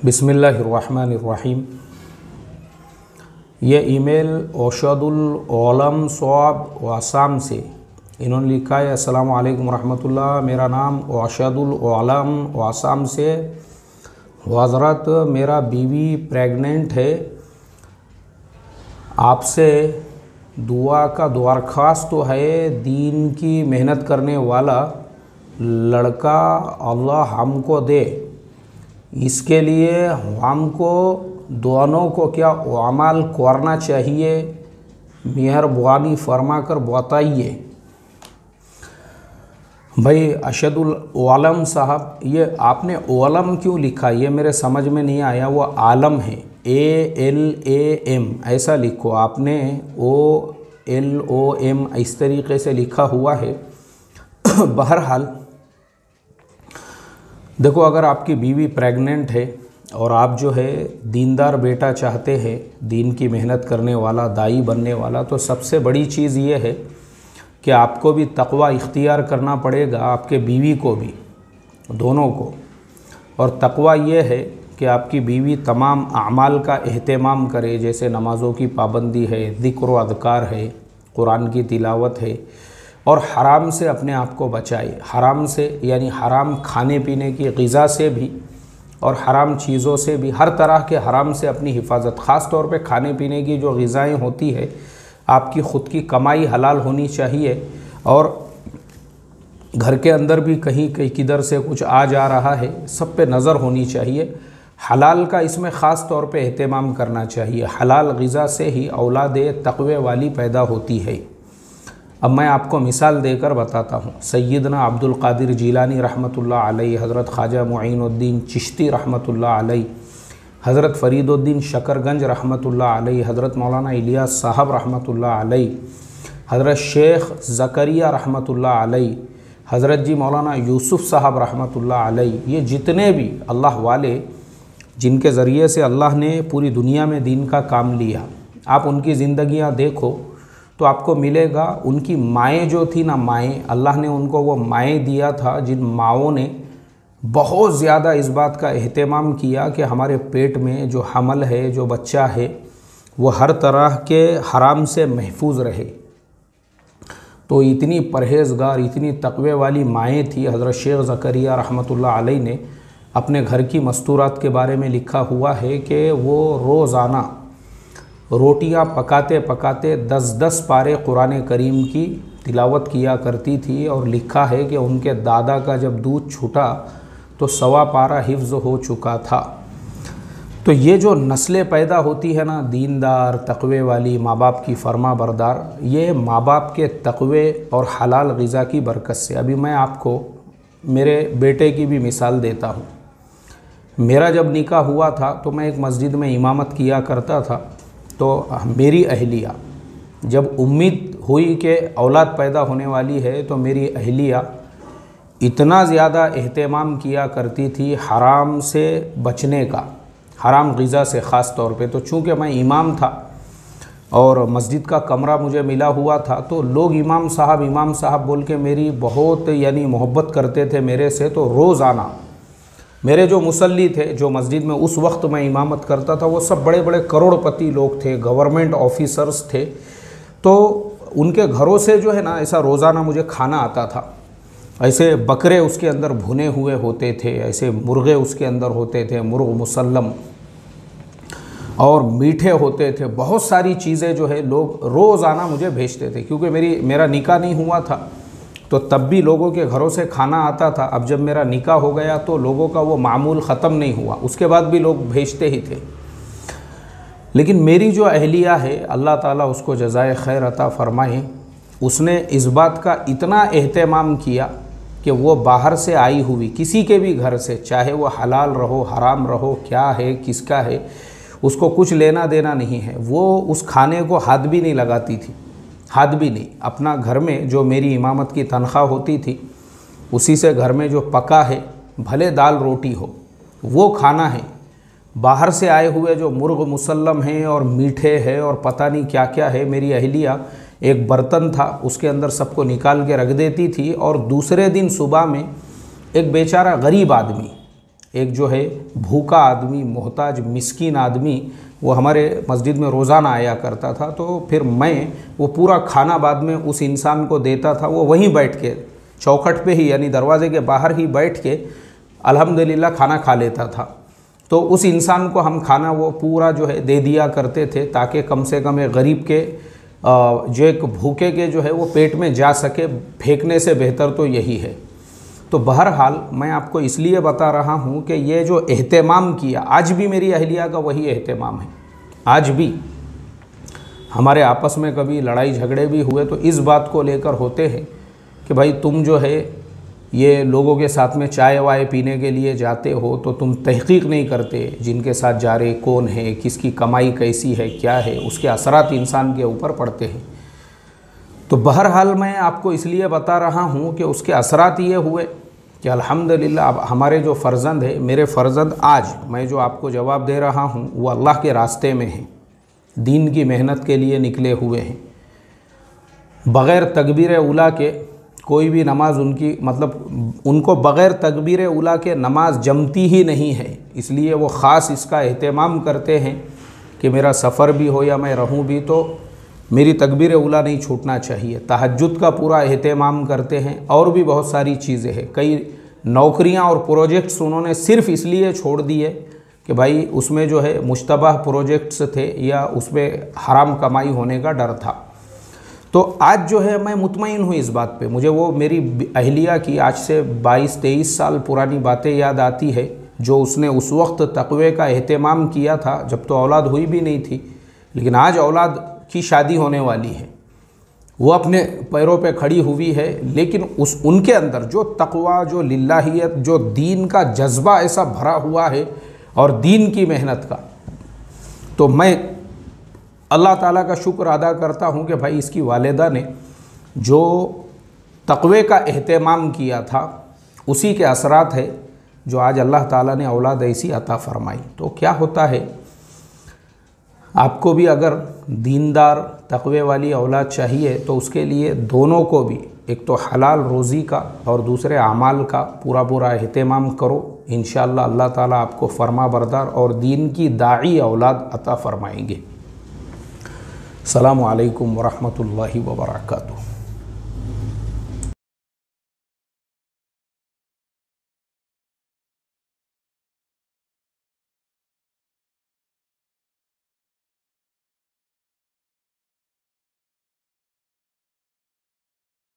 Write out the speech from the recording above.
बिस्मिल्लाहिर्रहमानिर्रहीम। ये email औशदुल Olam swab वासाम से इन्होंने लिखा है, अस्सलामु अलैकुम रहमतुल्लाह। मेरा नाम औशदुल ओलम वासाम से। हज़रत, मेरा बीवी प्रेग्नेंट है। आपसे दुआ का दरख्वास्त तो है। दीन की मेहनत करने वाला लड़का अल्लाह हमको दे, इसके लिए हमको दोनों को क्या अमाल करना चाहिए, मेहरबानी फरमा कर बताइए। भाई अशदुल ओलम साहब, ये आपने ओलम क्यों लिखा, ये मेरे समझ में नहीं आया। वो आलम है, ALAM ऐसा लिखो आपने, OLOM इस तरीके से लिखा हुआ है। बहरहाल देखो, अगर आपकी बीवी प्रेग्नेंट है और आप जो है दीनदार बेटा चाहते हैं, दीन की मेहनत करने वाला, दाई बनने वाला, तो सबसे बड़ी चीज़ ये है कि आपको भी तक़वा इख्तियार करना पड़ेगा, आपके बीवी को भी, दोनों को। और तक़वा ये है कि आपकी बीवी तमाम अमाल का एहतमाम करे, जैसे नमाज़ों की पाबंदी है, ज़िक्र व अज़कार है, कुरान की तिलावत है, और हराम से अपने आप को बचाए। हराम से यानी हराम खाने पीने की ग़िज़ा से भी और हराम चीज़ों से भी, हर तरह के हराम से अपनी हिफाजत। ख़ास तौर पे खाने पीने की जो ग़िज़ाएँ होती है, आपकी ख़ुद की कमाई हलाल होनी चाहिए, और घर के अंदर भी कहीं किधर से कुछ आ जा रहा है, सब पे नज़र होनी चाहिए। हलाल का इसमें ख़ास तौर पे एहतमाम करना चाहिए। हलाल ग़िज़ा से ही औलाद तक़वे वाली पैदा होती है। अब मैं आपको मिसाल देकर बताता हूँ। सैयदना अब्दुल क़ादिर जीलानी रहमतुल्लाह अलैह, हज़रत ख्वाजा मुईनुद्दीन चिश्ती रहमतुल्लाह अलैह, हज़रत फ़रीदुद्दीन शकरगंज रहमतुल्लाह अलैह, हज़रत मौलाना इलियास साहब रहमतुल्लाह अलैह, हज़रत शेख ज़करिया रहमतुल्लाह अलैह, हज़रत जी मौलाना यूसुफ़ साहब रहमतुल्लाह अलैह, ये जितने भी अल्लाह वाले जिनके ज़रिए से अल्लाह ने पूरी दुनिया में दीन का काम लिया, आप उनकी ज़िंदगियाँ देखो तो आपको मिलेगा, उनकी माएँ जो थी ना, माएँ, अल्लाह ने उनको वो माएँ दिया था जिन माओं ने बहुत ज़्यादा इस बात का एहतमाम किया कि हमारे पेट में जो हमल है, जो बच्चा है, वो हर तरह के हराम से महफूज रहे। तो इतनी परहेज़गार, इतनी तक़वे वाली माएँ थी। हज़रत शेख ज़करिया रहमतुल्लाह अलैह ने अपने घर की मस्तूरात के बारे में लिखा हुआ है कि वो रोज़ाना रोटियां पकाते पकाते 10-10 पारे कुरान करीम की तिलावत किया करती थी। और लिखा है कि उनके दादा का जब दूध छूटा तो 1.25 पारा हिफ्ज़ हो चुका था। तो ये जो नस्लें पैदा होती है ना, दीनदार तक़वे वाली, माँ बाप की फर्मा बरदार, ये माँ बाप के तक़वे और हलाल ग़िज़ा की बरकत से। अभी मैं आपको मेरे बेटे की भी मिसाल देता हूँ। मेरा जब निकाह हुआ था तो मैं एक मस्जिद में इमामत किया करता था। तो मेरी अहलिया, जब उम्मीद हुई कि औलाद पैदा होने वाली है, तो मेरी अहलिया इतना ज़्यादा एहतमाम किया करती थी हराम से बचने का, हराम ग़िज़ा से ख़ास तौर पे। तो चूँकि मैं इमाम था और मस्जिद का कमरा मुझे मिला हुआ था, तो लोग इमाम साहब बोल के मेरी बहुत यानी मोहब्बत करते थे मेरे से। तो रोज़ाना मेरे जो मुसल्ली थे, जो मस्जिद में उस वक्त मैं इमामत करता था, वो सब बड़े बड़े करोड़पति लोग थे, गवर्नमेंट ऑफिसर्स थे। तो उनके घरों से जो है ना, ऐसा रोज़ाना मुझे खाना आता था। ऐसे बकरे उसके अंदर भुने हुए होते थे, ऐसे मुर्गे उसके अंदर होते थे, मुर्ग मुसल्लम, और मीठे होते थे। बहुत सारी चीज़ें जो है लोग रोज़ाना मुझे भेजते थे, क्योंकि मेरा निकाह नहीं हुआ था, तो तब भी लोगों के घरों से खाना आता था। अब जब मेरा निकाह हो गया तो लोगों का वो मामूल ख़त्म नहीं हुआ, उसके बाद भी लोग भेजते ही थे। लेकिन मेरी जो अहलिया है, अल्लाह ताला उसको जज़ाए खैर अता फ़रमाए, उसने इस बात का इतना एहतमाम किया कि वो बाहर से आई हुई किसी के भी घर से, चाहे वो हलाल रहो हराम रहो, क्या है किसका है, उसको कुछ लेना देना नहीं है। वो उस खाने को हाथ भी नहीं लगाती थी, हाथ भी नहीं। अपना घर में जो मेरी इमामत की तनख्वाह होती थी, उसी से घर में जो पका है, भले दाल रोटी हो, वो खाना है। बाहर से आए हुए जो मुर्ग मुसल्लम हैं और मीठे हैं और पता नहीं क्या क्या है, मेरी अहलिया एक बर्तन था उसके अंदर सबको निकाल के रख देती थी। और दूसरे दिन सुबह में एक बेचारा गरीब आदमी, ایک جو ہے بھوکا آدمی، محتاج مسکین آدمی وہ ہمارے مسجد میں روزانہ آیا کرتا تھا، تو پھر میں وہ پورا کھانا بعد میں اس انسان کو دیتا تھا، وہ وہیں بیٹھ کے چوکھٹ پہ ہی یعنی دروازے کے باہر ہی بیٹھ کے الحمدللہ کھانا کھا لیتا تھا۔ تو اس انسان کو ہم کھانا وہ پورا جو ہے دے دیا کرتے تھے تاکہ کم سے کم ایک غریب کے جو ایک بھوکے کے جو ہے وہ پیٹ میں جا سکے، پھینکنے سے بہتر تو یہی ہے۔ تو بہرحال میں آپ کو اس لیے بتا رہا ہوں کہ یہ جو اہتمام کیا، آج بھی میری اہلیہ کا وہی اہتمام ہے۔ آج بھی ہمارے آپس میں کبھی لڑائی جھگڑے بھی ہوئے تو اس بات کو لے کر ہوتے ہیں کہ بھائی تم جو ہے یہ لوگوں کے ساتھ میں چائے وائے پینے کے لیے جاتے ہو تو تم تحقیق نہیں کرتے جن کے ساتھ جا رہے کون ہے، کس کی کمائی کیسی ہے، کیا ہے، اس کے اثرات انسان کے اوپر پڑتے ہیں۔ تو بہرحال میں آپ کو اس لیے بتا رہا ہوں کہ اس کے اثرات یہ ہوئے کہ الحمدللہ اب ہمارے جو فرزند ہے، میرے فرزند آج میں جو آپ کو جواب دے رہا ہوں وہ اللہ کے راستے میں ہیں، دین کی محنت کے لیے نکلے ہوئے ہیں۔ بغیر تکبیر اولیٰ کے کوئی بھی نماز ان کو بغیر تکبیر اولیٰ کے نماز جمتی ہی نہیں ہے، اس لیے وہ خاص اس کا اہتمام کرتے ہیں کہ میرا سفر بھی ہو یا میں رہوں بھی تو میری تکبیر اولیٰ نہیں چھوٹنا چاہیے۔ تہجد کا پورا اہتمام کرتے ہیں، اور بھی بہت ساری چیزیں ہیں۔ کئی نوکریاں اور پروجیکٹس انہوں نے صرف اس لیے چھوڑ دیے کہ بھائی اس میں جو ہے مشتبہ پروجیکٹس تھے یا اس میں حرام کمائی ہونے کا ڈر تھا۔ تو آج جو ہے میں مطمئن ہوں اس بات پہ، مجھے وہ میری اہلیہ کی آج سے 22-23 سال پرانی باتیں یاد آتی ہے جو اس نے اس وقت تقوی کا اہتمام کیا تھا جب تو اولاد ہوئی بھی نہیں تھی، لیکن آج اولاد کی شادی ہونے والی ہے، وہ اپنے پیروں پہ کھڑی ہوئی ہے، لیکن ان کے اندر جو تقوی، جو للہیت، جو دین کا جذبہ ایسا بھرا ہوا ہے اور دین کی محنت کا، تو میں اللہ تعالیٰ کا شکر ادا کرتا ہوں کہ بھائی اس کی والدہ نے جو تقوی کا اہتمام کیا تھا اسی کے اثرات ہے جو آج اللہ تعالیٰ نے اولاد ایسی عطا فرمائی۔ تو کیا ہوتا ہے، آپ کو بھی اگر دیندار تقوی والی اولاد چاہیے تو اس کے لیے دونوں کو بھی ایک تو حلال روزی کا اور دوسرے اعمال کا پورا اہتمام کرو، انشاءاللہ اللہ تعالیٰ آپ کو فرما بردار اور دین کی داعی اولاد عطا فرمائیں گے۔ السلام علیکم ورحمۃ اللہ وبرکاتہ۔